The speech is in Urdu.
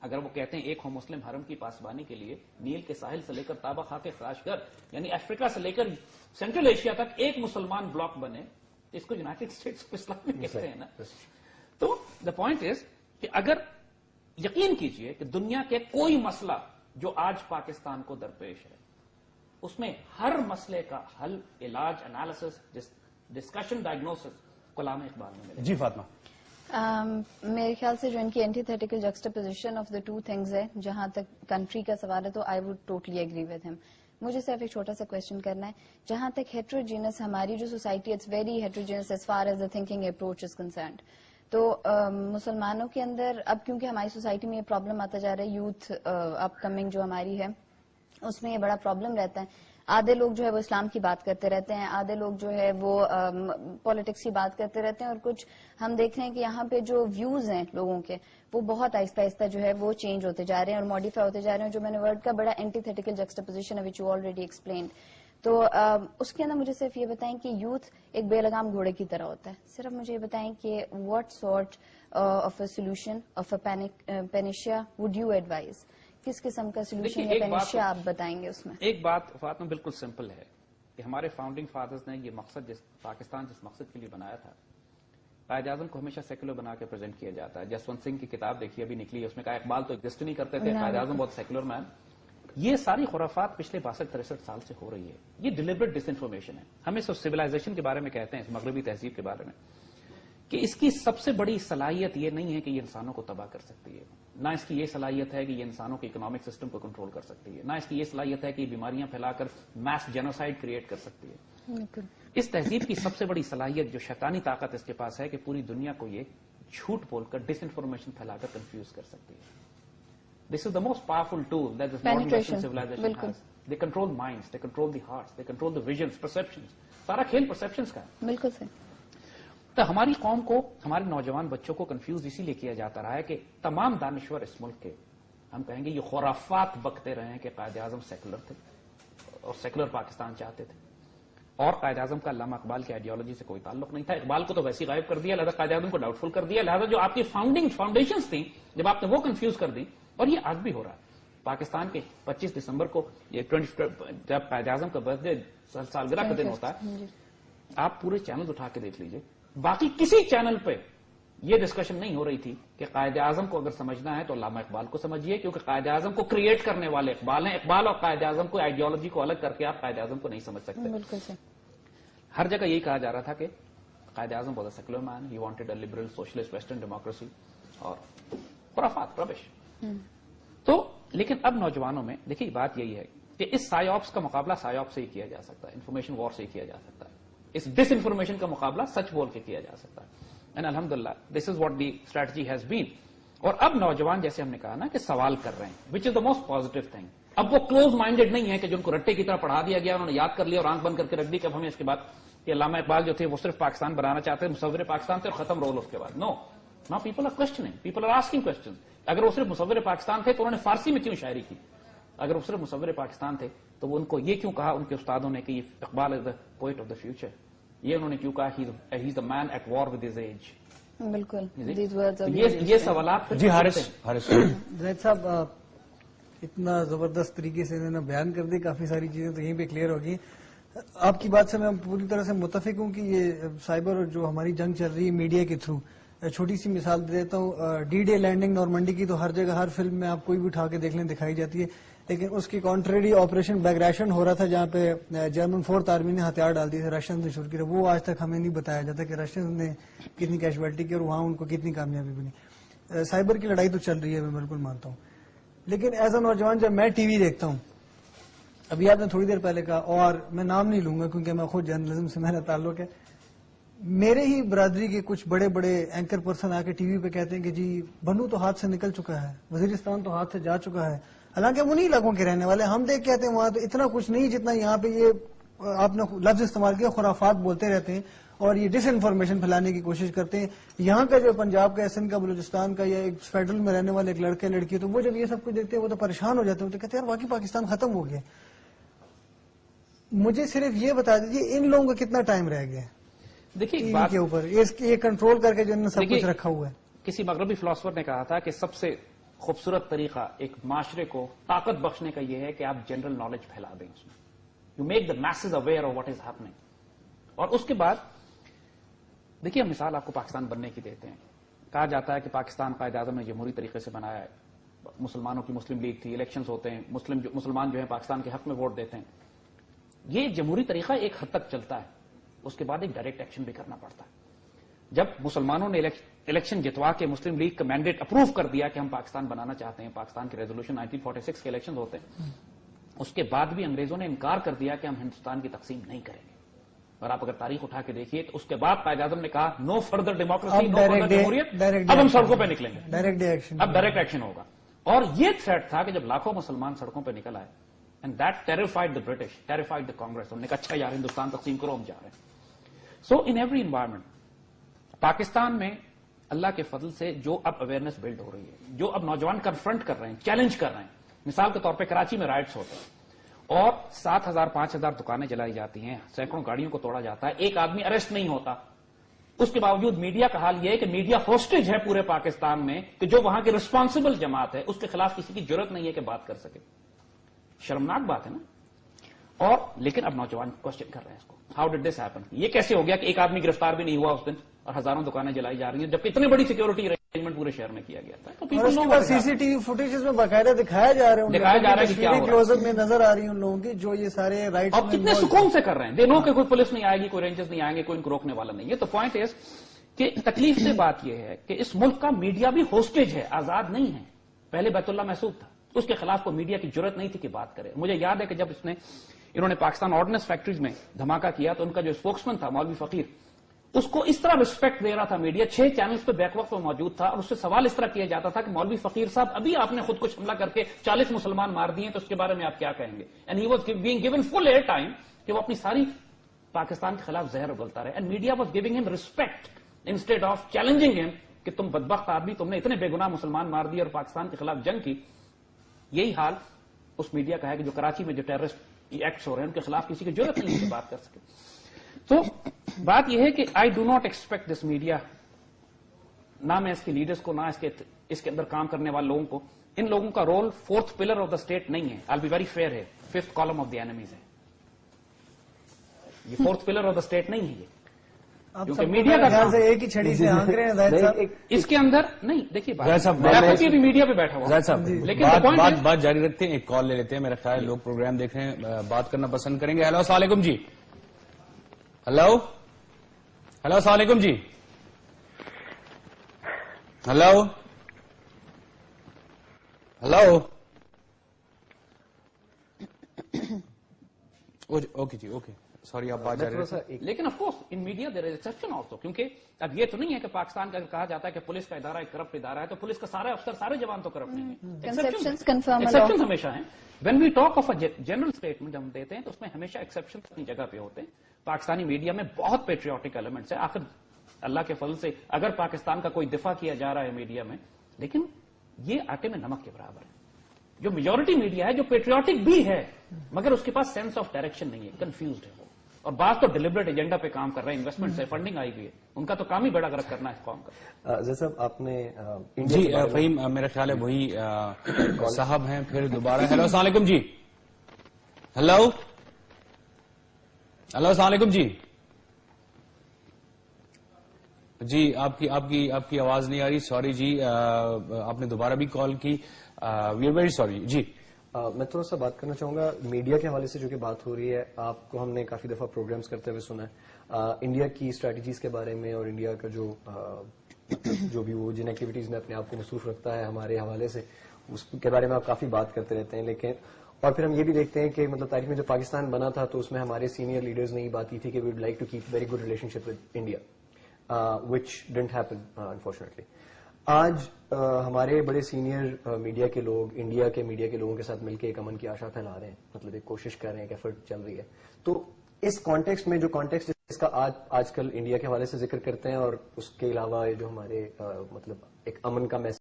اگر وہ کہتے ہیں ایک ہو مسلم حرم کی پاسبانی کے لیے نیل کے ساحل سے لے کر تابا خاک خراشگر یعنی افریقہ سے لے کر سینٹرل ایشیا تک ایک مسلمان بلاک بنے، اس کو یونائٹڈ اسٹیٹس آف اسلام میں کہتے ہیں نا. تو دا پوائنٹ از کہ اگر یقین کیجئے کہ دنیا کے کوئی مسئلہ جو آج پاکستان کو درپیش ہے اس میں ہر مسئلے کا حل، علاج، انالیسس، ڈسکشن، ڈائگنوسس کلام اقبال میں ملے. جی فاطمہ. میرے خیال سے جو ان کی antithetical juxtaposition of the two things ہے، جہاں تک کنٹری کا سوال ہے تو I would totally agree with ہم. مجھے صرف ایک چھوٹا سا کوشچن کرنا ہے، جہاں تک ہیٹروجینس ہماری جو society it's very heterogeneous as far as the thinking approach is concerned. تو مسلمانوں کے اندر اب کیونکہ ہماری سوسائٹی میں یہ پرابلم آتا جا رہا ہے، یوتھ اپ کمنگ جو ہماری ہے اس میں یہ بڑا پرابلم رہتا ہے. آدھے لوگ جو ہے وہ اسلام کی بات کرتے رہتے ہیں، آدھے لوگ جو ہے وہ پالیٹکس کی بات کرتے رہتے ہیں، اور کچھ ہم دیکھ رہے ہیں کہ یہاں پہ جو ویوز ہیں لوگوں کے وہ بہت آہستہ آہستہ جو ہے وہ چینج ہوتے جا رہے ہیں اور ماڈیفائی ہوتے جا رہے ہیں. جو میں نے ورڈ کا بڑا اینٹی تھیٹیکل جکسٹاپوزیشن ہے وچ یو آلریڈی ایکسپلینڈ. تو اس کے اندر مجھے صرف یہ بتائیں کہ یوتھ ایک بے لگام گھوڑے کی طرح ہوتا ہے. صرف مجھے یہ بتائیں کہ what sort of a solution of a panacea would you advise? کس قسم کا سولوشن یا پینیشیا آپ بتائیں گے اس میں؟ ایک بات فاطمہ بالکل سمپل ہے کہ ہمارے فاؤنڈنگ فادرز نے یہ مقصد پاکستان جس مقصد کے لیے بنایا تھا، قائد اعظم کو ہمیشہ سیکولر بنا کے پریزنٹ کیا جاتا ہے. جسونت سنگھ کی کتاب دیکھیے ابھی نکلی، اس میں کہا اقبال تو ایگزسٹ نہیں کرتے تھے، قائد اعظم بہت سیکولر مین. یہ ساری خرافات پچھلے 62-63 سال سے ہو رہی ہے. یہ ڈیلیبریٹ ڈس انفارمیشن ہے. ہم اس سویلائزیشن کے بارے میں کہتے ہیں، اس مغربی تہذیب کے بارے میں، کہ اس کی سب سے بڑی صلاحیت یہ نہیں ہے کہ یہ انسانوں کو تباہ کر سکتی ہے، نہ اس کی یہ صلاحیت ہے کہ یہ انسانوں کے اکنامک سسٹم کو کنٹرول کر سکتی ہے، نہ اس کی یہ صلاحیت ہے کہ یہ بیماریاں پھیلا کر میس جینوسائڈ کریٹ کر سکتی ہے. اس تہذیب کی سب سے بڑی صلاحیت جو شیطانی طاقت اس کے پاس ہے کہ پوری دنیا کو یہ جھوٹ بول کر ڈس انفارمیشن پھیلا کر کنفیوز کر سکتی ہے. This is the most powerful tool that this modern western civilization has. They control minds, they control the hearts, they control the visions, perceptions. سارا کھیل پرسپشنز کا ہے. بالکل صحیح. تو ہماری قوم کو، ہمارے نوجوان بچوں کو کنفیوز اسی لیے کیا جاتا رہا ہے کہ تمام دانشور اس ملک کے، ہم کہیں گے یہ خرافات بکتے رہے ہیں کہ قائد اعظم سیکولر تھے اور سیکولر پاکستان چاہتے تھے، اور قائد اعظم کا علامہ اقبال کی آئیڈیالوجی سے کوئی تعلق نہیں تھا. اقبال کو تو ویسے غائب کر دیا، لہذا قائد اعظم کو ڈاؤٹ فل کر دیا. لہذا جو آپ کی فاؤنڈیشنز تھیں جب آپ نے وہ کنفیوز کر دی، اور یہ آج بھی ہو رہا ہے. پاکستان کے 25 دسمبر کو یہ جب قائد اعظم کا برتھ ڈے سالگرہ کا دن ہوتا ہے، آپ پورے چینل اٹھا کے دیکھ لیجئے، باقی کسی چینل پہ یہ ڈسکشن نہیں ہو رہی تھی کہ قائد اعظم کو اگر سمجھنا ہے تو علامہ اقبال کو سمجھیے، کیونکہ قائد اعظم کو کریٹ کرنے والے اقبال ہیں. اقبال اور قائد اعظم کو آئیڈیالوجی کو الگ کر کے آپ قائد اعظم کو نہیں سمجھ سکتے. بالکل. ہر جگہ یہی کہا جا رہا تھا کہ Quaid Azam was a secular man, he wanted a liberal socialist western democracy, اور خرافات ربش. تو لیکن اب نوجوانوں میں دیکھیے بات یہی ہے کہ اس سائیوپس کا مقابلہ سائیوپ سے ہی کیا جا سکتا ہے، انفارمیشن وار سے ہی کیا جا سکتا ہے. اس ڈس انفارمیشن کا مقابلہ سچ بول کے کیا جا سکتا ہے. اینڈ الحمدللہ this is what the strategy has been. اور اب نوجوان جیسے ہم نے کہا نا کہ سوال کر رہے ہیں، وچ از دا موسٹ پازیٹو تھنگ. اب وہ کلوز مائنڈیڈ نہیں ہے کہ جو ان کو رٹے کی طرح پڑھا دیا گیا، انہوں نے یاد کر لیا اور آنکھ بند کر کے رکھ دی کہ اب ہمیں اس کے بعد کہ علامہ اقبال جو تھے وہ صرف پاکستان بنانا چاہتے ہیں، مصور پاکستان تھے اور ختم رول اس کے بعد. نو، نا people are questioning, people are asking questions. اگر وہ صرف مصور پاکستان تھے تو انہوں نے فارسی میں کیوں شاعری کی؟ اگر وہ صرف مصور پاکستان تھے تو وہ ان کو یہ کیوں کہا ان کے استادوں نے کہ Iqbal is the poet of the future? یہ انہوں نے کیوں کہا he is the man at war with his age? بالکل. یہ سوالات. جی حارث زید صاحب اتنا زبردست طریقے سے انہوں نے بیان کر دی، کافی ساری چیزیں تو یہیں پہ کلیئر ہوگی. آپ کی بات سے میں پوری طرح سے متفق ہوں کہ یہ سائبر اور جو ہماری جنگ چل رہی ہے میڈیا کے تھرو. چھوٹی سی مثال دے دیتا ہوں، ڈی ڈے لینڈنگ نارمنڈی کی تو ہر جگہ ہر فلم میں آپ کوئی بھی اٹھا کے دیکھ لیں دکھائی جاتی ہے، لیکن اس کی کانٹریری آپریشن بیگریشن ہو رہا تھا جہاں پہ جرمن فورتھ آرمی نے ہتھیار ڈال دیے تھے، رشین سے شروع کیا. وہ آج تک ہمیں نہیں بتایا جاتا کہ رشین نے کتنی کیجویلٹی کی اور وہاں ان کو کتنی کامیابی بنی. سائبر کی لڑائی تو چل رہی ہے، میں بالکل مانتا ہوں، لیکن ایز اے نوجوان جب میں ٹی وی دیکھتا ہوں، ابھی آپ نے تھوڑی دیر پہلے کہا اور میں نام نہیں لوں گا کیونکہ میں خود جرنلزم سے میرا تعلق ہے، میرے ہی برادری کے کچھ بڑے بڑے اینکر پرسن آ کے ٹی وی پہ کہتے ہیں کہ جی بنو تو ہاتھ سے نکل چکا ہے، وزیرستان تو ہاتھ سے جا چکا ہے، حالانکہ وہ نہیں علاقوں کے رہنے والے. ہم دیکھ کے آتے ہیں وہاں تو اتنا کچھ نہیں جتنا یہاں پہ یہ آپ نے لفظ استعمال کیا خرافات بولتے رہتے ہیں اور یہ ڈس انفارمیشن پھیلانے کی کوشش کرتے ہیں. یہاں کا جو پنجاب کا، سندھ کا، بلوچستان کا یا ایک فیڈرل میں رہنے والے ایک لڑکے لڑکی تو وہ جب یہ سب کچھ دیکھتے ہیں وہ تو پریشان ہو جاتے ہیں، تو کہتے ہیں یار واقعی پاکستان ختم ہو گیا. مجھے صرف یہ بتا دیجیے ان لوگوں کا کتنا ٹائم رہ گیا دیکھیے کے اوپر یہ کنٹرول کر کے جو انہوں نے سب کچھ رکھا ہوا ہے. کسی مغربی فلاسفر نے کہا تھا کہ سب سے خوبصورت طریقہ ایک معاشرے کو طاقت بخشنے کا یہ ہے کہ آپ جنرل نالج پھیلا دیں اس میں. You make the masses aware of what is happening. اور اس کے بعد دیکھیے ہم مثال آپ کو پاکستان بننے کی دیتے ہیں. کہا جاتا ہے کہ پاکستان قائد اعظم نے جمہوری طریقے سے بنایا ہے. مسلمانوں کی مسلم لیگ تھی, الیکشنز ہوتے ہیں, مسلمان جو ہیں پاکستان کے حق میں ووٹ دیتے ہیں. یہ جمہوری طریقہ ایک حد تک چلتا ہے, اس کے بعد ایک ڈائریکٹ ایکشن بھی کرنا پڑتا ہے. جب مسلمانوں نے الیکشن جتوا کے مسلم لیگ کا مینڈیٹ اپروو کر دیا کہ ہم پاکستان بنانا چاہتے ہیں, پاکستان کے ریزولوشن 1946 کے الیکشن ہوتے ہیں, اس کے بعد بھی انگریزوں نے انکار کر دیا کہ ہم ہندوستان کی تقسیم نہیں کریں گے. اور آپ اگر تاریخ اٹھا کے دیکھیے تو اس کے بعد قائد اعظم نے کہا نو فردر ڈیموکریسی, نو فردر جمہوریت, اب ہم سڑکوں پہ نکلیں گے, اب ڈائریکٹ ایکشن ہوگا. اور یہ تھریٹ تھا کہ جب لاکھوں مسلمان سڑکوں پہ نکل آئے, and that terrified the British, terrified the Congress. انہوں نے کہا اچھا یار ہندوستان تقسیم کرو, ہم جا رہے ہیں. سو ان ایوری انوائرمنٹ پاکستان میں اللہ کے فضل سے جو اب اویئرنیس بلڈ ہو رہی ہے, جو اب نوجوان کنفرنٹ کر رہے ہیں, چیلنج کر رہے ہیں. مثال کے طور پہ کراچی میں رائٹس ہوتے ہیں اور 7,000 5,000 دکانیں جلائی جاتی ہیں, سینکڑوں گاڑیوں کو توڑا جاتا ہے, ایک آدمی اریسٹ نہیں ہوتا. اس کے باوجود میڈیا کا حال یہ ہے کہ میڈیا ہوسٹیج ہے پورے پاکستان میں, کہ جو وہاں کی ریسپانسبل جماعت ہے اس کے خلاف کسی کی جرت نہیں ہے کہ بات کر سکے. شرمناک بات ہے نا. اور لیکن اب نوجوان کوشچن کر رہے ہیں اس کو, ہاؤ ڈڈ دس ہیپن, یہ کیسے ہو گیا کہ ایک آدمی گرفتار بھی نہیں ہوا اس دن اور ہزاروں دکانیں جلائی جا رہی ہیں, جبکہ اتنی بڑی سیکورٹی ارینجمنٹ پورے شہر میں کیا گیا تھا. تو سی سی ٹی وی فوٹیجز میں باقاعدہ دکھایا جا رہا ہے کہ کیا کلوزر میں نظر آ رہی ہیں ان لوگوں کی جو یہ سارے رائٹس اور کتنے سکون سے کر رہے ہیں. دنوں کہ کوئی پولیس نہیں آئے گی, کوئی رینجرز نہیں آئیں گے, کوئی ان کو روکنے والا نہیں ہے. تو پوائنٹ از کہ تکلیف سے بات یہ ہے کہ اس ملک کا میڈیا بھی ہوسٹیج ہے, آزاد نہیں ہے. پہلے بیت اللہ محسوب تھا, اس کے خلاف کوئی میڈیا کی جرت نہیں تھی کہ بات کرے. مجھے یاد ہے کہ جب انہوں نے پاکستان آرڈننس فیکٹریز میں دھماکہ کیا تو ان کا جو اسپوکسمین تھا مولوی فقیر, اس کو اس طرح رسپیکٹ دے رہا تھا میڈیا, 6 چینلز پہ بیک وقت میں موجود تھا, اور اس سے سوال اس طرح کیا جاتا تھا کہ مولوی فقیر صاحب ابھی آپ نے خود کو حملہ کر کے 40 مسلمان مار دیے, تو اس کے بارے میں آپ کیا کہیں گے. And he was being given full air time کہ وہ اپنی ساری پاکستان کے خلاف زہر اگلتا رہے. اینڈ میڈیا واز گیونگ ہم ریسپیکٹ انسٹیڈ آف چیلنجنگ ہم کہ تم بدبخت آدمی, تم نے اتنے بے گناہ مسلمان مار دیے اور پاکستان کے خلاف جنگ کی. یہی حال اس میڈیا کا ہے کہ جو کراچی میں جو ٹیررسٹ ایکٹس ہو رہے ہیں ان کے خلاف کسی کی ضرورت نہیں ہے کہ بات کر سکے. تو بات یہ ہے کہ I do not expect this media, نہ میں اس کے لیڈرز کو, نہ اس کے اندر کام کرنے والے لوگوں کو. ان لوگوں کا role 4th pillar of the state نہیں ہے. آئی بی ویری فیئر ہے, 5th column of the enemies ہے. یہ 4th pillar of the state نہیں ہے, یہ کیونکہ میڈیا کا خیال سے ایک ہی چھڑی سے آنکھ رہے ہیں زاہد صاحب. اس کے اندر نہیں. دیکھیے میں بھی میڈیا پہ بیٹھا ہوا صاحب, لیکن بات جاری رکھتے ہیں, ایک کال لے لیتے ہیں. میرا خیال لوگ پروگرام دیکھ رہے ہیں, بات کرنا پسند کریں گے. ہیلو السلام علیکم جی. ہلو السلام علیکم جی. ہلو اوکے جی, اوکے سوری, آپ بات جاری رکھیں. لیکن of course in media there is exception also, کیونکہ اب یہ تو نہیں ہے کہ پاکستان کا کہا جاتا ہے کہ پولیس کا ادارہ ایک کرپٹ ادارہ ہے تو پولیس کا سارا افسر, سارے جوان تو کرپٹ نہیں ہے. ایکسپشن ہمیشہ ہیں. When we talk of a general statement ہم دیتے ہیں تو اس میں ہمیشہ ایکسپشن اپنی جگہ پہ ہوتے ہیں. پاکستانی میڈیا میں بہت پیٹریوٹک ایلیمنٹس ہیں. آخر اللہ کے فضل سے اگر پاکستان کا کوئی دفاع کیا جا رہا ہے میڈیا میں, لیکن یہ آٹے میں نمک کے برابر ہے. جو میجورٹی میڈیا ہے جو پیٹریوٹک بھی ہے مگر اس کے پاس سینس آف ڈائریکشن نہیں ہے, کنفیوزڈ ہے وہ. اور بعض تو ڈیلیبریٹ ایجنڈا پہ کام کر رہے ہیں, انویسٹمنٹ سے فنڈنگ آئی ہوئی ہے, ان کا تو کام ہی بیڑا گرک کرنا ہے قوم کا. جیسا آپ نے جی فہیم, میرا خیال ہے وہی صاحب ہیں پھر دوبارہ. ہیلو السلام علیکم جی. ہلو السلام علیکم جی. جی آپ کی آواز نہیں آ رہی, سوری جی. آپ نے دوبارہ بھی کال کی, وی آر ویری سوری جی. میں تھوڑا سا بات کرنا چاہوں گا میڈیا کے حوالے سے جو کہ بات ہو رہی ہے. آپ کو ہم نے کافی دفعہ پروگرامز کرتے ہوئے سنا ہے انڈیا کی اسٹریٹجیز کے بارے میں, اور انڈیا کا جو بھی وہ جن ایکٹیویٹیز میں اپنے آپ کو مصروف رکھتا ہے ہمارے حوالے سے, اس کے بارے میں آپ کافی بات کرتے رہتے ہیں. لیکن اور پھر ہم یہ بھی دیکھتے ہیں کہ مطلب تاریخ میں جب پاکستان بنا تھا تو اس میں ہمارے سینئر لیڈرز نے یہ بات کی تھی کہ we would like to keep very good relationship with India, which didn't happen unfortunately. آج ہمارے بڑے سینئر میڈیا کے لوگ انڈیا کے میڈیا کے لوگوں کے ساتھ مل کے ایک امن کی آشا پھیلا رہے ہیں, مطلب ایک کوشش کر رہے ہیں, ایک ایفرٹ چل رہی ہے. تو اس کانٹیکسٹ میں جو کانٹیکسٹ اس کا آج کل انڈیا کے حوالے سے ذکر کرتے ہیں, اور اس کے علاوہ جو ہمارے مطلب ایک امن کا میسج